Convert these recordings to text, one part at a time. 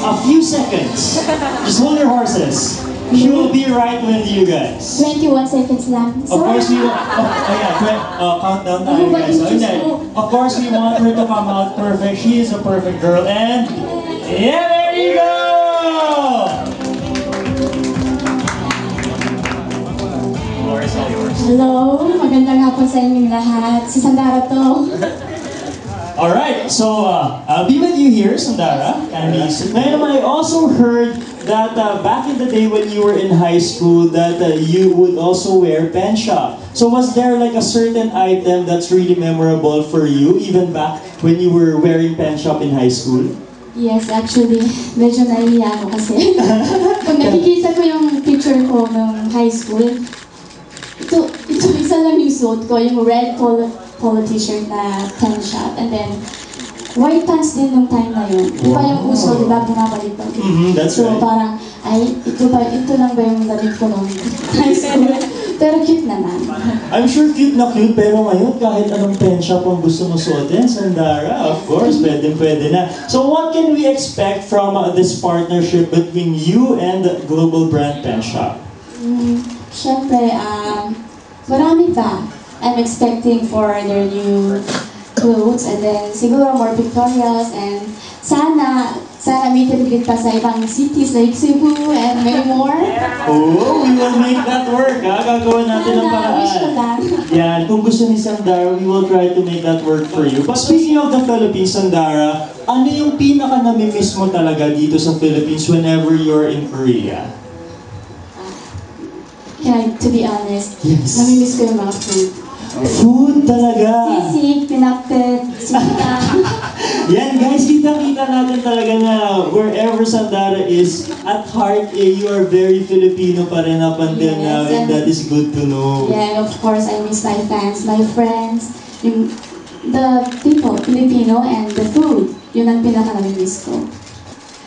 a few seconds. Just hold your horses. She will be right with you guys. 21 seconds lang. Of course, we want, countdown tayo guys. So, hindi. Of course, we want her to come out perfect. She is a perfect girl. And, yeah, there you go! Floor is all yours. Hello, magandang hapon sa inyong lahat. Si Sandara to. Alright, so I'll be with you here, Sandara. And I also heard that back in the day when you were in high school that you would also wear pen shop. So was there like a certain item that's really memorable for you even back when you were wearing pen shop in high school? Yes, actually, medyo naiiya ako kasi. Kung nakikita ko yung picture ko ng high school, ito isa lang yung suot ko, yung red polo t-shirt na pen shop. And then, white pants din nung time na yun. Di ba yung uso, di ba, bumabalik pa? That's so, right. Parang, ay, ito lang ba yung damit ko nung high school? Pero cute naman. I'm sure cute na cute, pero ngayon kahit anong pen shop ang gusto mo suotin, Sandara, of course, pwede na. So what can we expect from this partnership between you and Global Brand Pen Shop? Siyempre, marami pa. I'm expecting for their new clothes and then siguro more pictorials and sana meet and greet pa sa ibang cities like Cebu and many more. Oh, we will make that work, ha? Gagawin natin ang paraan. Wish ko lang. Yan, kung gusto ni Sandara, we will try to make that work for you. But speaking of the Philippines, Sandara, ano yung pinaka-namimiss mo talaga dito sa Philippines whenever you're in Korea? To be honest, Yes. namimiss ko yung mga food. Food talaga! Sisig, pinakpet, sika. Yan guys, kita-kita natin talaga na wherever Sandara is, at heart, you are very Filipino pa rin up until Yes, now, and that is good to know. Yeah, of course, I miss my fans, my friends, the people, Filipino, and the food. Yun ang pinaka-namimiss ko.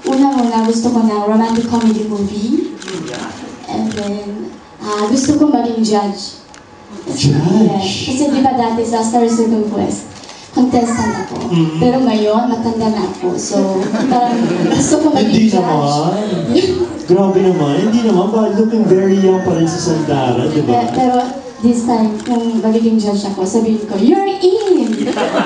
Una-una, gusto ko ng romantic comedy movie. And then, gusto ko maging judge. Judge? Yes. Kasi di ba dati sa Star Circle Quest, contestant ako. Pero ngayon, matanda na ako. So, parang gusto ko maging Hindi judge. naman. Grabe naman. Hindi naman. But looking very young pa rin si Sandara, di ba? Pero this time, kung magiging judge ako, sabihin ko, you're in!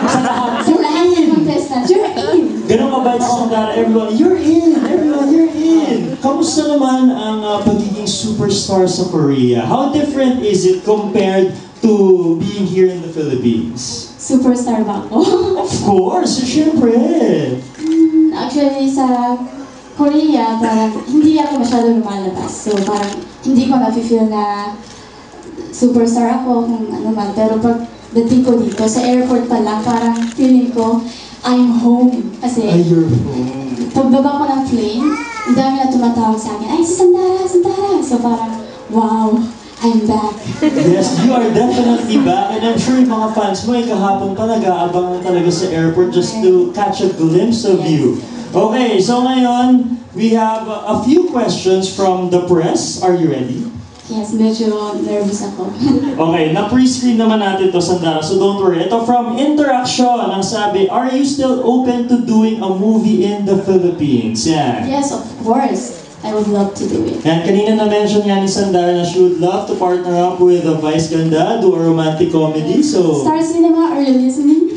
Sa lahat, Sa lahat ng contestant, you're in! ganun mabait si Sandara. Everyone, you're in! Everyone, you're in! Kamusta naman ang pagiging superstar sa Korea? How different is it compared to being here in the Philippines? Superstar ba ako? Of course, syempre! Actually, sa Korea, parang hindi ako masyadong lumalabas. So, parang hindi ko na-feel na superstar ako kung ano man. Pero pag dating ko dito, sa airport pa lang, parang feeling ko, I'm home. Kasi, You're home. pagbaba ko ng plane, ang dami na tumatawag sa akin, ay, si Sandara, Sandara! So, parang, wow, I'm back. Yes, you are definitely back. And I'm sure yung mga fans mo, kahapon pa nag-aabang na talaga sa airport just to catch a glimpse of you. Okay, so ngayon, we have a few questions from the press. Are you ready? Yes, medyo nervous ako. Okay, na-pre-screen naman natin to, Sandara, so don't worry. Ito from Interaction, ang sabi, are you still open to doing a movie in the Philippines? Yan. Yes, of course. I would love to do it. Yan, kanina na-mention nga ni Sandara na she would love to partner up with Vice Ganda, do a romantic comedy, so... Star Cinema, are you listening?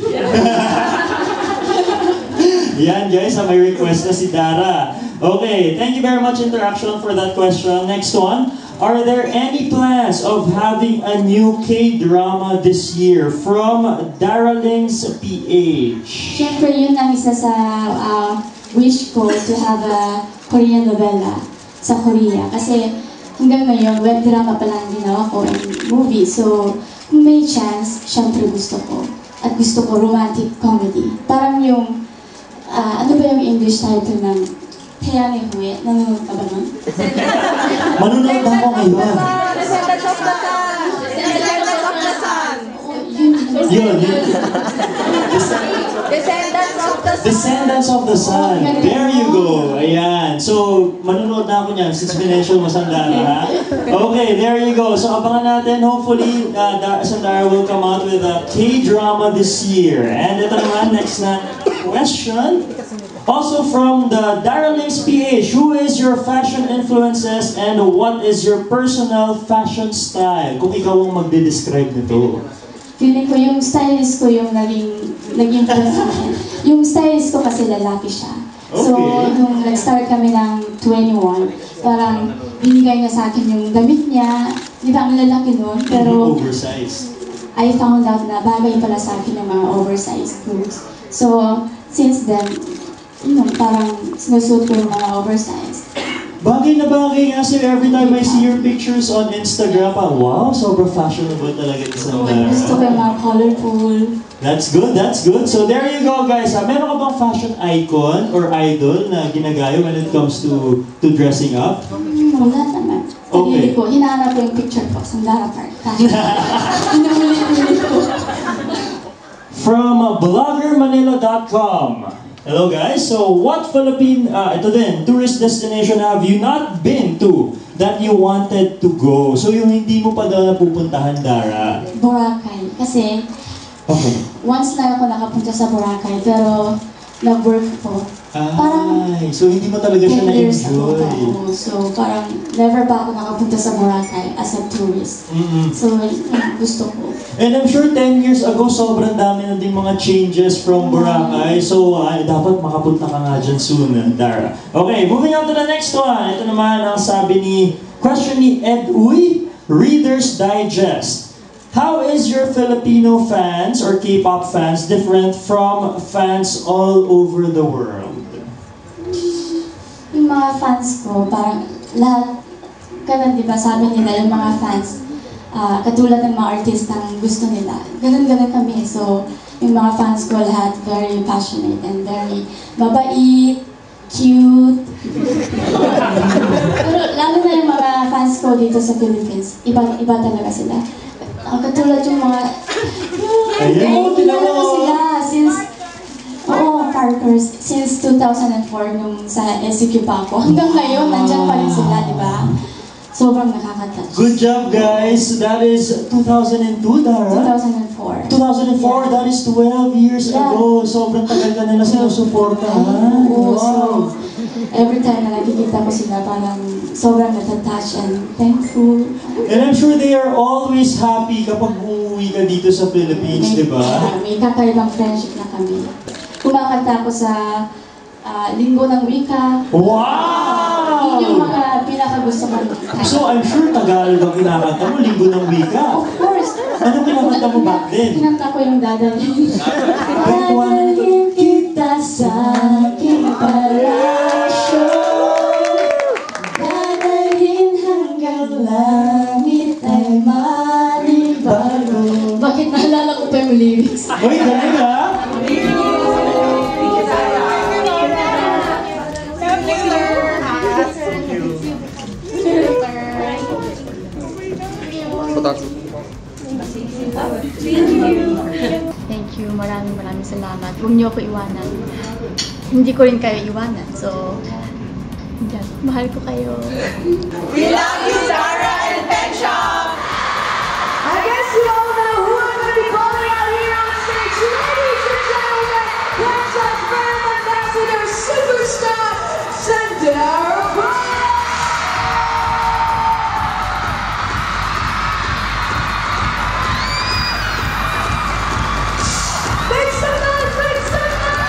Yan guys, may request na si Dara. Okay, thank you very much Interaction for that question. Next one. Are there any plans of having a new K-drama this year from Daralings PH? Siyempre, yun ang isa sa wish ko to have a Korean novela sa Korea. Kasi hanggang ngayon, web drama pa lang ginawa ko and movie. So, kung may chance, siyempre gusto ko. At gusto ko romantic comedy. Parang yung, ano ba yung English title ng Taeyang의 Huye? Nanonood ka ba nun? Manonood ako ngayon. Descendants of the Sun! Descendants of the Sun! Yun. Descendants of the Sun! Descendants of the Sun. There you go. Ayan. So, manonood na ako niyan since pinensyon mo Sandara, ha? Okay, there you go. So, abangan natin. Hopefully, Sandara will come out with a K-drama this year. And ito naman, next na question. Also from the Darylings PH, who is your fashion influences and what is your personal fashion style? Kung ikaw ang magde-describe nito. Feeling ko yung stylist ko yung naging sa akin. Yung stylist ko kasi lalaki siya. So, Okay. nung nag-start kami ng 21, parang binigay niya sa akin yung damit niya. Di ba ang lalaki nun? Pero Oversized. I found out na bagay pala sa akin yung mga oversized clothes. So, since then, parang sinusuot ko yung mga oversized. Bagay na bagay nga sir, every time I see your pictures on Instagram, wow, sobrang fashionable talaga ni Sandara. Gusto ko yung mga colorful. That's good, that's good. So there you go guys. Meron ka bang fashion icon or idol na ginagaya when it comes to dressing up? Wala naman. Okay. Sarili ko, hinahanap ko yung picture ko, Sandara Park. Inulit-ulit ko. From bloggermanila.com. Hello guys, so what ito din, tourist destination have you not been to that you wanted to go? So yung hindi mo pa daw napupuntahan, Dara. Boracay. Kasi, Okay. once na ako nakapunta sa Boracay, pero nag-work ko. Ay, so hindi mo talaga siya 10 years ago na-enjoy. ako. So, parang never pa ako nakapunta sa Boracay as a tourist. So, yun, gusto ko. And I'm sure 10 years ago, sobrang dami na din mga changes from Boracay. So, dapat makapunta ka nga dyan soon, Dara. Okay, moving on to the next one. Ito naman ang question ni Ed Uy, Reader's Digest. How is your Filipino fans or K-pop fans different from fans all over the world? Yung mga fans ko, parang lahat, ganun di ba, sabi nila yung mga fans, katulad ng mga artistang gusto nila. Ganun kami. So, yung mga fans ko lahat very passionate and very mabait, cute. Pero lalo na yung mga fans ko dito sa Philippines, iba talaga sila. Katulad yung mga, kilala ko sila since, Parkers, since 2004 nung sa SCQ pa ako. Hanggang ngayon, nandyan pa rin sila, di ba? Sobrang nakaka-touch. Good job, guys. That is 2002, Dara? 2004. 2004, that is 12 years ago. Sobrang tagal ka nila sinusuportahan. Oo, so, Wow. every time na nakikita ko sila, parang sobrang natatouch and thankful. And I'm sure they are always happy kapag uuwi ka dito sa Philippines, di ba? May kakaibang friendship na kami. Kumakanta ako sa Linggo ng Wika. Wow! Yun yung mga pinakagusto ko. So I'm sure Tagalog ang kinakanta mo, Linggo ng Wika. Of course. Ano kinakanta mo back then? Kinanta ko yung dadalhin. Dadalhin kita sa aking palasyo. Dadalhin hanggang langit ay manibago. Bakit naalala ko pa yung lyrics? Uy, galing ha? Thank you. Maraming salamat. Huwag niyo ako iwanan. Hindi ko rin kayo iwanan. So, yan. Mahal ko kayo. We love you, Dara and Pet Shop! I guess you all know who I'm going to be calling out here on stage. Ladies and gentlemen, Pet Shop's brand ambassador, superstar, Sandara Park! Make some noise! Make some noise!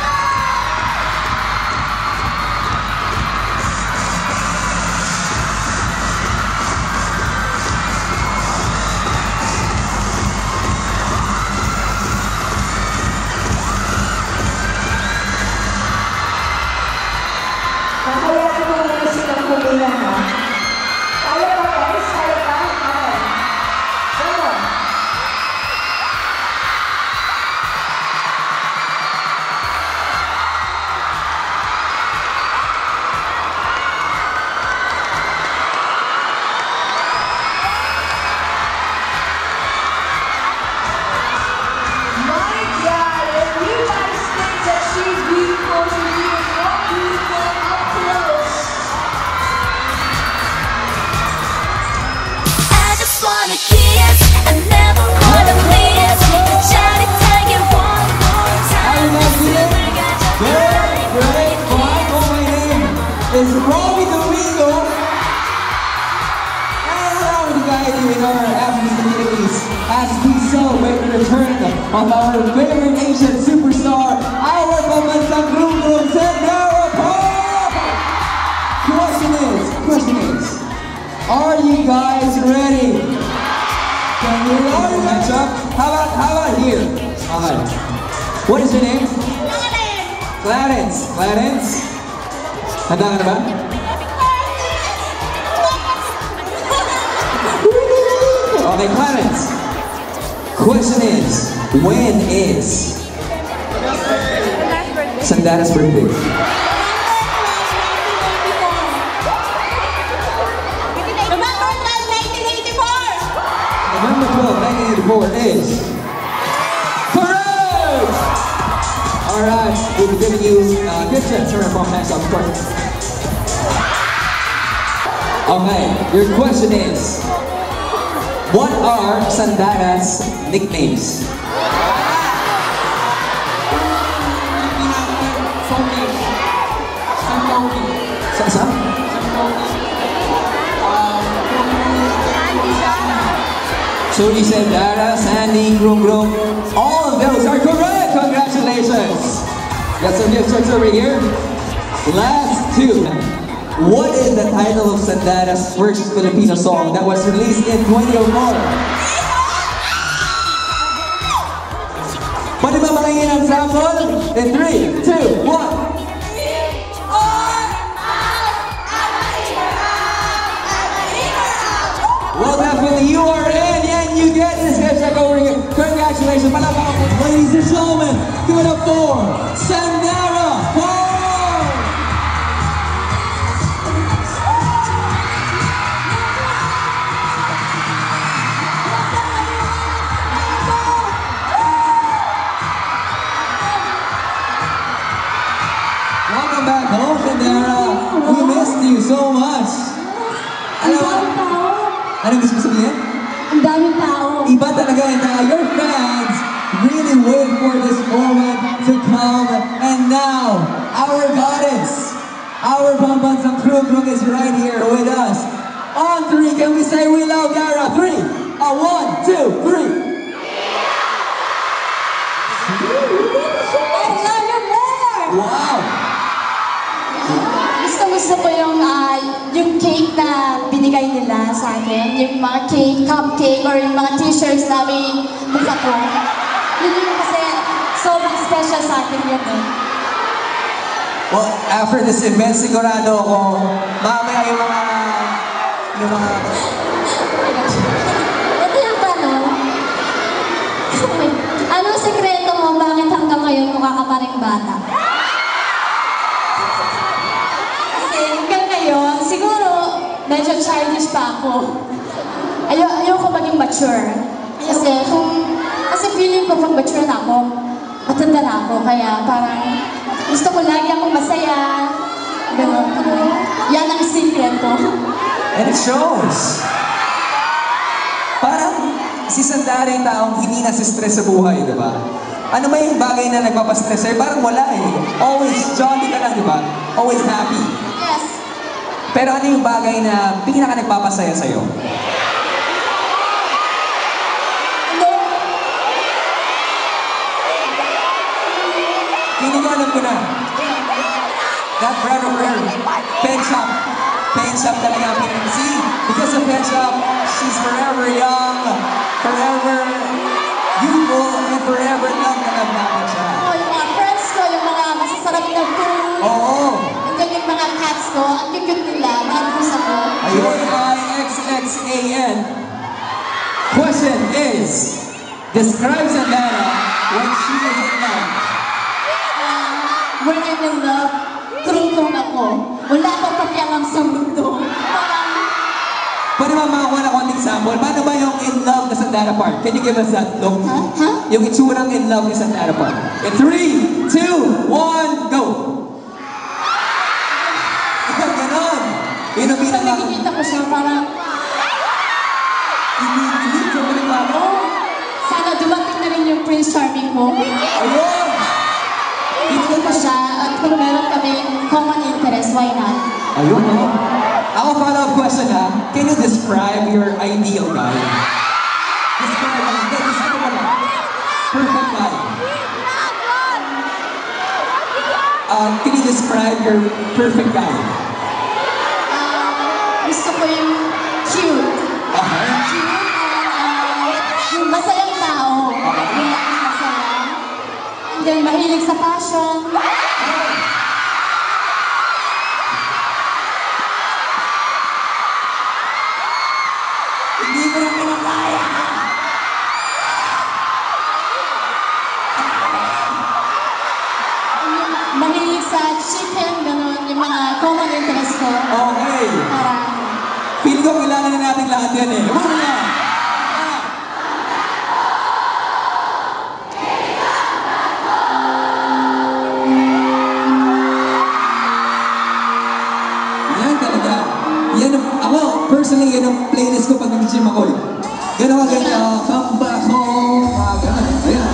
of our favorite Asian superstar, our pambansang Groom Sandara Pop! Question is, are you guys ready? Can you match up? How about here? Okay. What is your name? Clarence. Clarence? Handa ka na ba? Okay, Clarence. Question is, when is Sandara's birthday? November 12, 1984 is correct! Alright, we'll be giving you gifts. Turn our phone hands up, of course. Okay, your question is, what are Sandara's nicknames? Sa? Suri Sandara, Sandy, Groom, all of those are correct! Congratulations! Got some gifts over here. Last two. What is the title of Sandara's first Filipino song that was released in 2004? Pwede ba makingin ang sample? In 3, 2, 1. Well, definitely you are in and you get this gift check over here. Congratulations, ladies and gentlemen. Give it up for Sandara Pop! Welcome back home, Sandara. We missed you so much. Ano gusto mo sabihin? Ang daming tao. Iba talaga your fans really wait for this moment to come. And now, our goddess, our pambansang Groom is right here with us. On 3, can we say we love Gara? 3, 1, 2, 3. I love you more! Wow! Gusto ko yung cake na binigay nila sa akin. Yung mga cake, cupcake, or yung mga t-shirts na may mukha ko. Yun yung kasi sobrang special sa akin yun eh. Well, after this event, sigurado ako, mamaya yung mga... Ito yung tanong. Anong sekreto mo? Bakit hanggang ngayon mukha ka pa rin bata? Siguro, medyo childish pa ako. Ayoko maging mature. Kasi feeling ko pag mature na ako, matanda na ako. Kaya parang gusto ko lagi akong masaya. Ganun. Yan ang secret ko. And it shows. Parang si Sandara yung taong hindi nasi-stress sa buhay, di ba? Ano ba yung bagay na nagpapastress sa'yo? Parang wala eh. Always jolly ka lang, di ba? Always happy. Yes. Pero ano yung bagay na pinaka nagpapasaya sa'yo? Alam ko na. That brand over here, Pen Shop. Pen Shop talaga ang see? Because of Pen Shop, she's forever young, forever youthful, and forever love na love natin siya. Yung mga friends ko, yung mga masasarap na food. Oo. Yung mga cats ko, ang cute nila, mga pusa ko. Ayun, IXXAN. Question is, describe Sandara when she is in love. When I'm in love, true-true ako. Wala akong pakialam sa mundo. Pwede ba makakuha na konting sample? Paano ba yung in love na Sandara Park? Can you give us that look? Huh? Yung itsurang in love ni Sandara Park. In 3, 2, 1, go! Ganon! Yun ang Pag nakikita ko siya, parang, Inig sa mga sana dumating na rin yung Prince Charming ko. Ayun! Ito ko siya, at kung meron kami common interest, why not? Ayun, no? Ako follow-up question ha. Can you describe your ideal guy? Describe mo lang. Perfect can you describe your perfect guy? Gusto ko yung cute. Cute and yung masayang tao. Masaya. And then mahilig sa fashion. Hindi ko na pinakaya! Mahilig sa chicken, gano'n, yung mga common interest ko. Okay. Para, Feel ko kilala na natin lahat yan eh. Ano na? Yan talaga. Yan ako, personally, yan ang playlist ko pag nag-gym ako eh. Gano'n ka ganyan, come back home, gano'n. Ayan.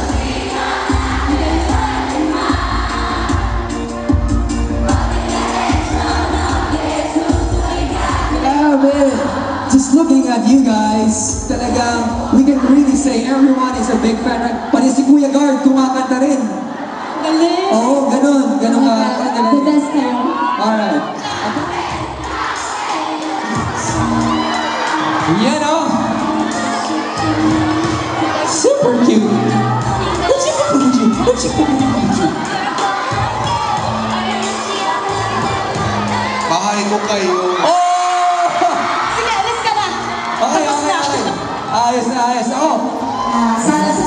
Just looking at you guys, talagang we can really say everyone is a big fan. Pati si Kuya Guard kumakanta rin. galing. Oo, ganun ka. The best kayo. Alright. Yan o. Super cute. Bahay ko kayo. Oh! Sige, alis ka na. Okay. Tapos na. Ayos na. Oh. Sana